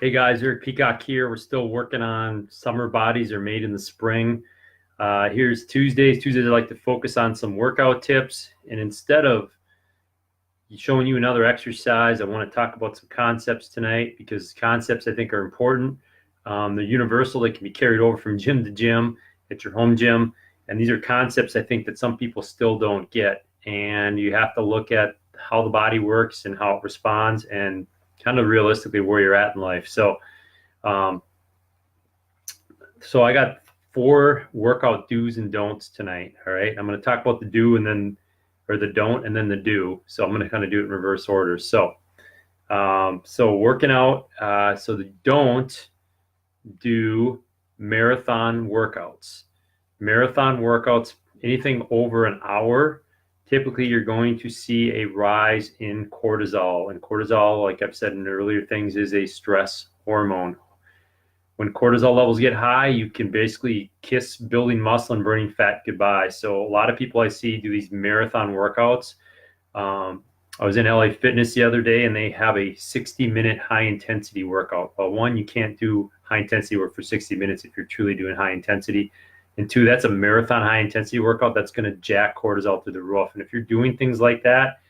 Hey guys, Eric Peacock here. We're still working on summer bodies are made in the spring. Here's Tuesdays. Tuesdays I like to focus on some workout tips. And instead of showing you another exercise, I want to talk about some concepts tonight because concepts I think are important. They're universal. They can be carried over from gym to gym at your home gym. And these are concepts I think that some people still don't get. And you have to look at how the body works and how it responds and kind of realistically where you're at in life. So I got 4 workout do's and don'ts tonight. All right. I'm going to talk about the do and then, or the don't and then the do. So I'm going to kind of do it in reverse order. So working out. So the don't do marathon workouts. Marathon workouts, anything over an hour, typically you're going to see a rise in cortisol. And cortisol, like I've said in earlier things, is a stress hormone. When cortisol levels get high, you can basically kiss building muscle and burning fat goodbye. So a lot of people I see do these marathon workouts. I was in LA Fitness the other day and they have a 60-minute high intensity workout. Well, one, you can't do high intensity work for 60 minutes if you're truly doing high intensity. And 2, that's a marathon high intensity workout that's going to jack cortisol through the roof. And if you're doing things like that,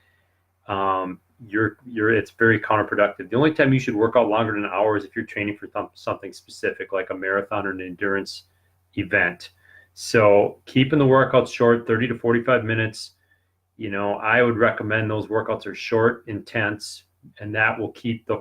it's very counterproductive. The only time you should work out longer than an hour is if you're training for something specific, like a marathon or an endurance event. So keeping the workouts short, 30 to 45 minutes. You know, I would recommend those workouts are short, intense, and that will keep the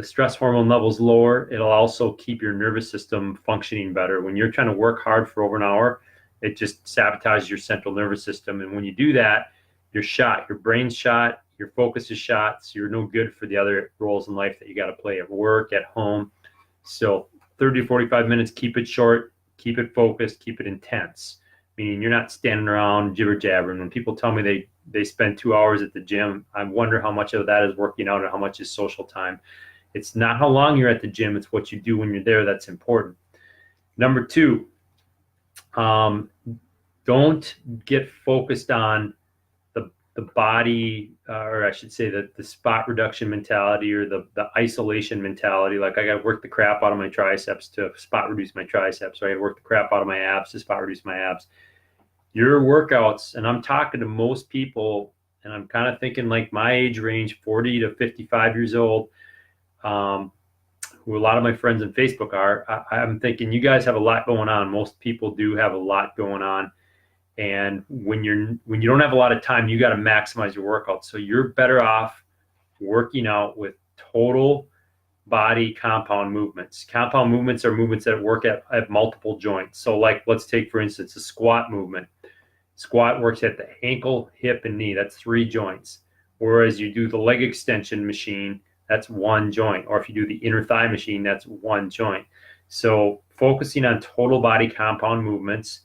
stress hormone levels lower. It'll also keep your nervous system functioning better. When you're trying to work hard for over an hour, it just sabotages your central nervous system. And when you do that, you're shot, your brain's shot, your focus is shot. So you're no good for the other roles in life that you got to play at work, at home. So 30 to 45 minutes, keep it short, keep it focused, keep it intense. Meaning you're not standing around jibber jabbering. When people tell me they spend 2 hours at the gym, I wonder how much of that is working out and how much is social time. It's not how long you're at the gym, it's what you do when you're there that's important. Number 2, don't get focused on the body, or I should say the spot reduction mentality or the isolation mentality. Like I got to work the crap out of my triceps to spot reduce my triceps, or I got to work the crap out of my abs to spot reduce my abs. Your workouts, and I'm talking to most people, and I'm kind of thinking like my age range, 40 to 55 years old, who a lot of my friends on Facebook are. I'm thinking you guys have a lot going on. Most people do have a lot going on. And when you don't have a lot of time, you got to maximize your workout. So you're better off working out with total body compound movements. Compound movements are movements that work at multiple joints. So like, let's take, for instance, a squat movement. Squat works at the ankle, hip, and knee. That's 3 joints. Whereas you do the leg extension machine, that's 1 joint. Or if you do the inner thigh machine, that's 1 joint. So focusing on total body compound movements.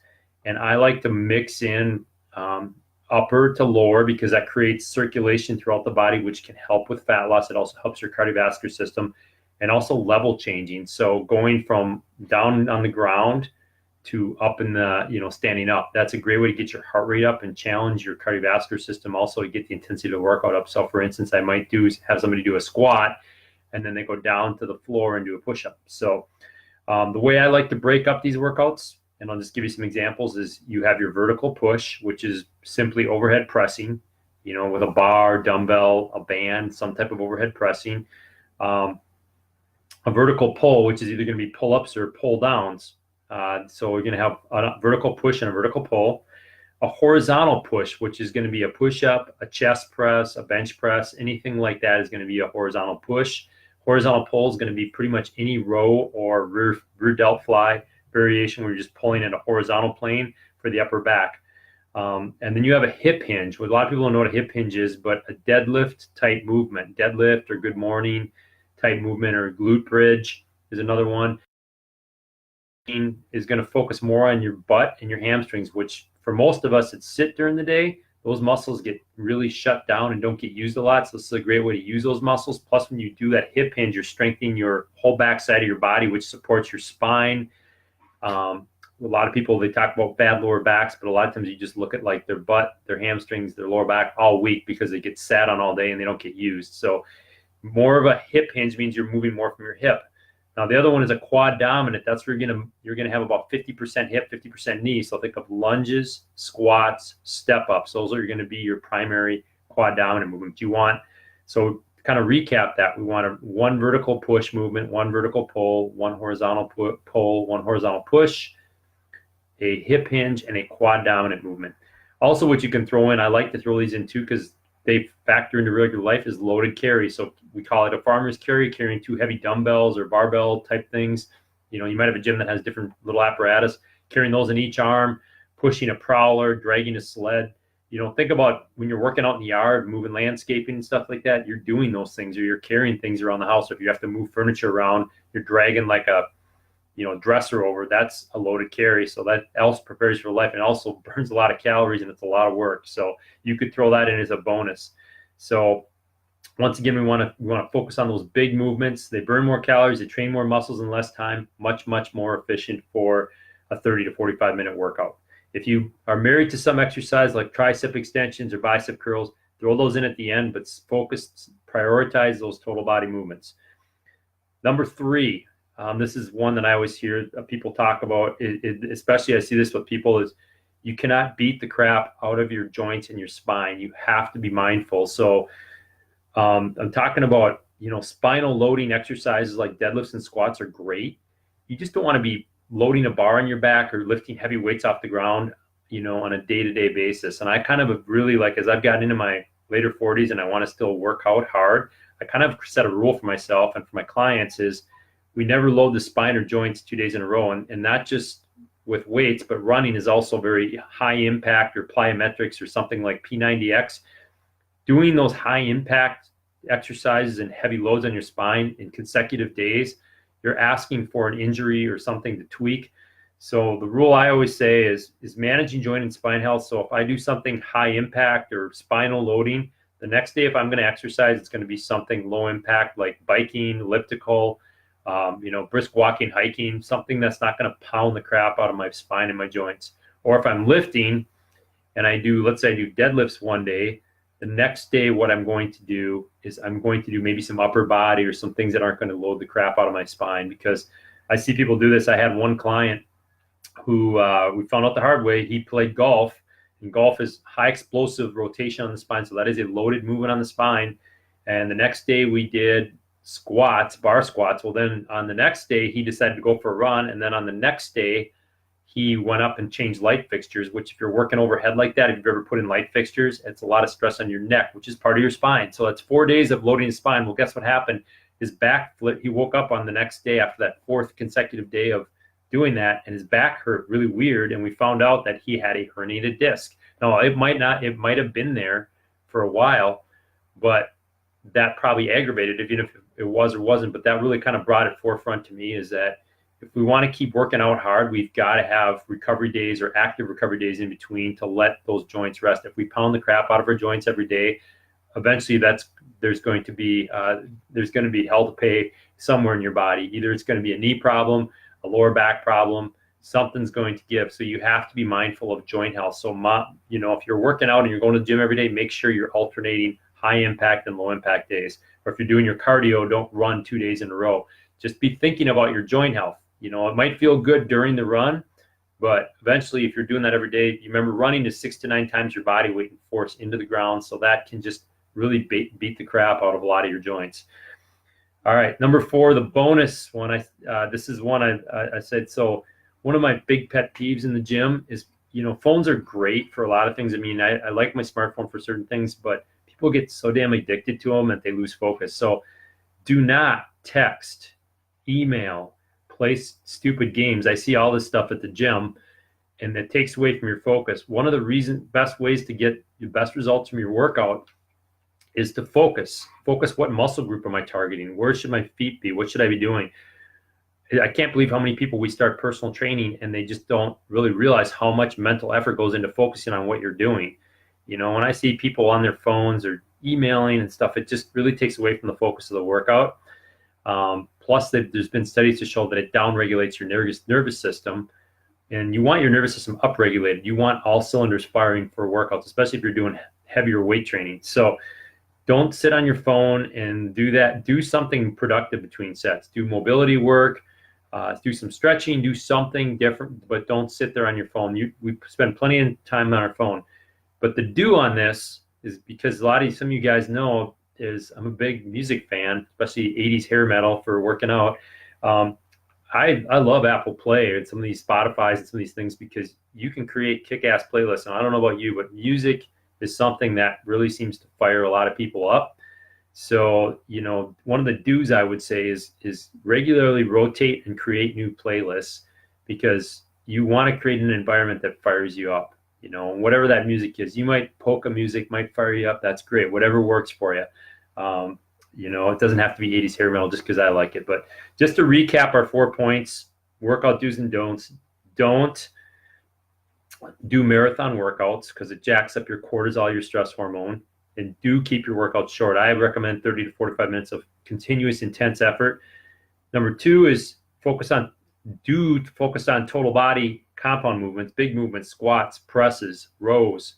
And I like to mix in upper to lower because that creates circulation throughout the body, which can help with fat loss. It also helps your cardiovascular system and also level changing. So going from down on the ground to up in the, standing up, that's a great way to get your heart rate up and challenge your cardiovascular system. Also to get the intensity of the workout up. So for instance, I might have somebody do a squat and then they go down to the floor and do a push-up. So the way I like to break up these workouts, and I'll just give you some examples, is you have your vertical push, which is simply overhead pressing, with a bar, dumbbell, a band, some type of overhead pressing. A vertical pull, which is either going to be pull-ups or pull-downs. So we're going to have a vertical push and a vertical pull. A horizontal push, which is going to be a push-up, a chest press, a bench press, anything like that is going to be a horizontal push. Horizontal pull is going to be pretty much any row or rear delt fly variation where you're just pulling in a horizontal plane for the upper back. And then you have a hip hinge. Well, a lot of people don't know what a hip hinge is, but a deadlift type movement. Deadlift or good morning type movement, or glute bridge is another one. Is going to focus more on your butt and your hamstrings, which for most of us that sit during the day, those muscles get really shut down and don't get used a lot. So this is a great way to use those muscles. Plus, when you do that hip hinge, you're strengthening your whole back side of your body, which supports your spine. A lot of people, they talk about bad lower backs, but a lot of times you just look at like their butt, their hamstrings, their lower back all weak because they get sat on all day and they don't get used. So More of a hip hinge means you're moving more from your hip. Now the other one is a quad dominant. That's where you're gonna have about 50% hip, 50% knee. So think of lunges, squats, step ups. Those are going to be your primary quad dominant movement. So kind of recap that. We want one vertical push movement, one vertical pull, one horizontal pull, one horizontal push, a hip hinge, and a quad dominant movement. Also, what you can throw in, I like to throw these in too because they factor into regular life, is loaded carry. So we call it a farmer's carry, carrying 2 heavy dumbbells or barbell type things. You might have a gym that has different little apparatus, carrying those in each arm, pushing a prowler, dragging a sled. Think about when you're working out in the yard, moving landscaping and stuff like that, you're doing those things, or you're carrying things around the house. Or if you have to move furniture around, you're dragging like a dresser over. That's a loaded carry. So that also prepares you for life and also burns a lot of calories, and it's a lot of work. So you could throw that in as a bonus. So once again, we want to focus on those big movements. They burn more calories, they train more muscles in less time, much more efficient for a 30 to 45 minute workout. If you are married to some exercise like tricep extensions or bicep curls, throw those in at the end, but prioritize those total body movements. Number 3, this is one that I always hear people talk about, especially I see this with people, is you cannot beat the crap out of your joints and your spine. You have to be mindful. So I'm talking about, spinal loading exercises like deadlifts and squats are great. You just don't want to be loading a bar on your back or lifting heavy weights off the ground, on a day-to-day basis. And I kind of really, like, as I've gotten into my later 40s and I want to still work out hard, I kind of set a rule for myself and for my clients is we never load the spine or joints 2 days in a row. And not just with weights, but running is also very high impact, or plyometrics or something like P90X. Doing those high impact exercises and heavy loads on your spine in consecutive days, you're asking for an injury or something to tweak. So the rule I always say is managing joint and spine health. So if I do something high impact or spinal loading, the next day if I'm going to exercise, it's going to be something low impact like biking, elliptical, brisk walking, hiking, something that's not going to pound the crap out of my spine and my joints. Or if I'm lifting and let's say I do deadlifts one day, the next day what I'm going to do is I'm going to do maybe some upper body or some things that aren't going to load the crap out of my spine, because I see people do this. I had one client who we found out the hard way. He played golf, and golf is high explosive rotation on the spine. So that is a loaded movement on the spine. And the next day we did squats, bar squats. Well, then on the next day he decided to go for a run. And then on the next day he went up and changed light fixtures, which if you're working overhead like that, if you've ever put in light fixtures, it's a lot of stress on your neck, which is part of your spine. So that's 4 days of loading his spine. Well, guess what happened? His back flipped. He woke up on the next day after that 4th consecutive day of doing that, and his back hurt really weird. And we found out that he had a herniated disc. Now, it might have been there for a while, but that probably aggravated it, even if it was or wasn't. But that really kind of brought it forefront to me, is that if we want to keep working out hard, we've got to have recovery days or active recovery days in between to let those joints rest. If we pound the crap out of our joints every day, eventually there's going to be hell to pay somewhere in your body. Either it's going to be a knee problem, a lower back problem, something's going to give. So you have to be mindful of joint health. So if you're working out and you're going to the gym every day, make sure you're alternating high impact and low impact days. Or if you're doing your cardio, don't run 2 days in a row. Just be thinking about your joint health. It might feel good during the run, but eventually if you're doing that every day, you remember running is 6 to 9 times your body weight and force into the ground. So that can just really beat the crap out of a lot of your joints. All right, number 4, the bonus one. This is one I said. So one of my big pet peeves in the gym is, phones are great for a lot of things. I mean, I like my smartphone for certain things, but people get so damn addicted to them that they lose focus. So do not text, email, play stupid games. I see all this stuff at the gym, and it takes away from your focus. One of the best ways to get the best results from your workout is to focus. Focus, what muscle group am I targeting? Where should my feet be? What should I be doing? I can't believe how many people we start personal training and they just don't really realize how much mental effort goes into focusing on what you're doing. When I see people on their phones or emailing and stuff, it just really takes away from the focus of the workout. Plus, there's been studies to show that it downregulates your nervous system, and you want your nervous system upregulated. You want all cylinders firing for workouts, especially if you're doing heavier weight training. So don't sit on your phone and do that. Do something productive between sets. Do mobility work, do some stretching, do something different, but don't sit there on your phone. We spend plenty of time on our phone. But the do on this is because some of you guys know is I'm a big music fan, especially 80s hair metal for working out. I love Apple Play and some of these Spotify's and some of these things because you can create kick-ass playlists. And I don't know about you, but music is something that really seems to fire a lot of people up. So, one of the do's I would say is regularly rotate and create new playlists because you want to create an environment that fires you up. Whatever that music is, you might polka music might fire you up. That's great. Whatever works for you. It doesn't have to be 80s hair metal just because I like it. But just to recap our 4 points, workout do's and don'ts. Don't do marathon workouts because it jacks up your cortisol, your stress hormone. And do keep your workouts short. I recommend 30 to 45 minutes of continuous intense effort. Number 2 is focus on total body compound movements, big movements, squats, presses, rows.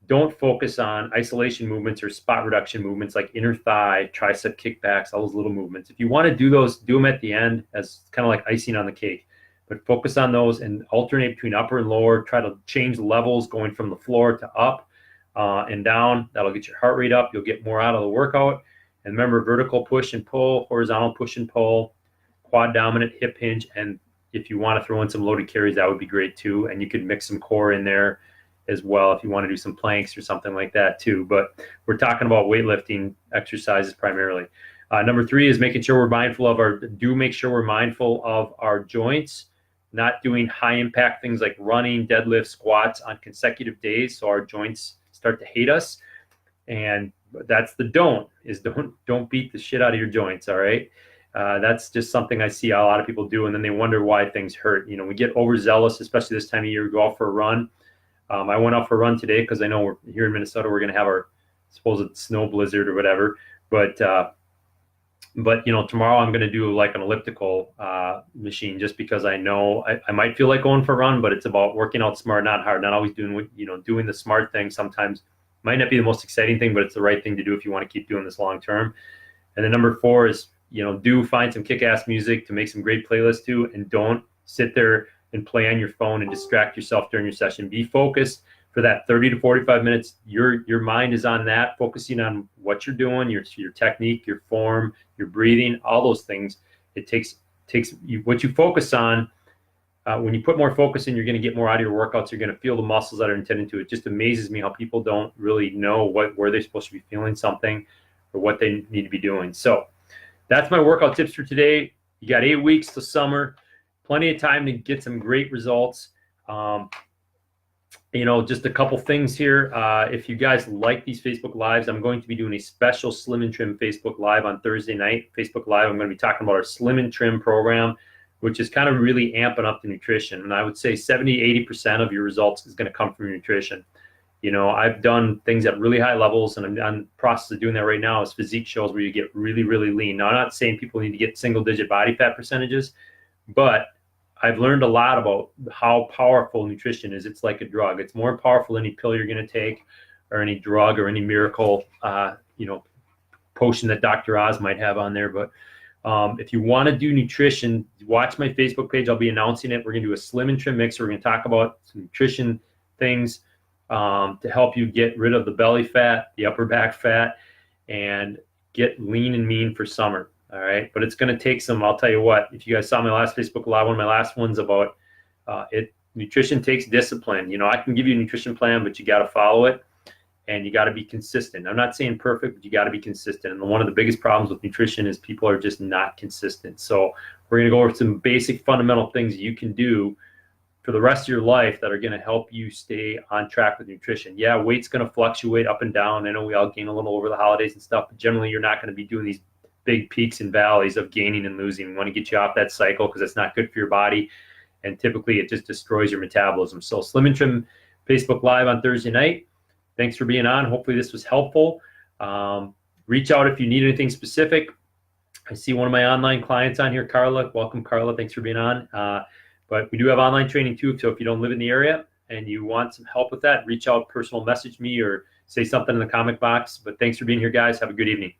Don't focus on isolation movements or spot reduction movements like inner thigh, tricep kickbacks, all those little movements. If you want to do those, do them at the end as kind of like icing on the cake. But focus on those and alternate between upper and lower. Try to change levels going from the floor to up and down. That'll get your heart rate up. You'll get more out of the workout. And remember, vertical push and pull, horizontal push and pull, quad dominant, hip hinge. And if you want to throw in some loaded carries, that would be great too. And you could mix some core in there as well if you want to do some planks or something like that too. But we're talking about weightlifting exercises primarily. Number 3 is making sure we're mindful of our joints, not doing high impact things like running, deadlift, squats on consecutive days. So our joints start to hate us. And that's the don't beat the shit out of your joints. All right. That's just something I see a lot of people do. And then they wonder why things hurt. We get overzealous, especially this time of year. We go out for a run. I went out for a run today because I know we're here in Minnesota. We're going to have our supposed snow blizzard or whatever. But tomorrow I'm going to do like an elliptical machine just because I know I might feel like going for a run, but it's about working out smart, not hard, not always doing the smart thing. Sometimes might not be the most exciting thing, but it's the right thing to do if you want to keep doing this long term. And then number 4 is, do find some kick-ass music to make some great playlists too. And don't sit there and play on your phone and distract yourself during your session. Be focused for that 30 to 45 minutes. Your mind is on that, focusing on what you're doing, your technique, your form, your breathing, all those things. It takes what you focus on. When you put more focus in, you're going to get more out of your workouts. You're going to feel the muscles that are intended to. It just amazes me how people don't really know where they're supposed to be feeling something or what they need to be doing. So that's my workout tips for today. You got 8 weeks to summer, plenty of time to get some great results. Just a couple things here. If you guys like these Facebook Lives, I'm going to be doing a special Slim and Trim Facebook Live on Thursday night. Facebook Live, I'm going to be talking about our Slim and Trim program, which is kind of really amping up the nutrition. And I would say 70-80% of your results is going to come from your nutrition. I've done things at really high levels, and I'm in the process of doing that right now as physique shows where you get really, really lean. Now, I'm not saying people need to get single-digit body fat percentages, but I've learned a lot about how powerful nutrition is. It's like a drug. It's more powerful than any pill you're going to take or any drug or any miracle, potion that Dr. Oz might have on there. But if you want to do nutrition, watch my Facebook page. I'll be announcing it. We're going to do a Slim and Trim mix. We're going to talk about some nutrition things to help you get rid of the belly fat, the upper back fat, and get lean and mean for summer. All right. But it's going to take some, I'll tell you what, if you guys saw my last Facebook Live, one of my last ones about nutrition takes discipline. I can give you a nutrition plan, but you got to follow it and you got to be consistent. I'm not saying perfect, but you got to be consistent. And one of the biggest problems with nutrition is people are just not consistent. So we're going to go over some basic fundamental things you can do for the rest of your life that are going to help you stay on track with nutrition. Yeah, weight's going to fluctuate up and down. I know we all gain a little over the holidays and stuff, but generally you're not going to be doing these big peaks and valleys of gaining and losing. We want to get you off that cycle because it's not good for your body. And typically it just destroys your metabolism. So Slim and Trim Facebook Live on Thursday night. Thanks for being on. Hopefully this was helpful. Reach out if you need anything specific. I see one of my online clients on here, Carla. Welcome, Carla. Thanks for being on. But we do have online training too. So if you don't live in the area and you want some help with that, reach out, personal message me, or say something in the comment box. But thanks for being here, guys. Have a good evening.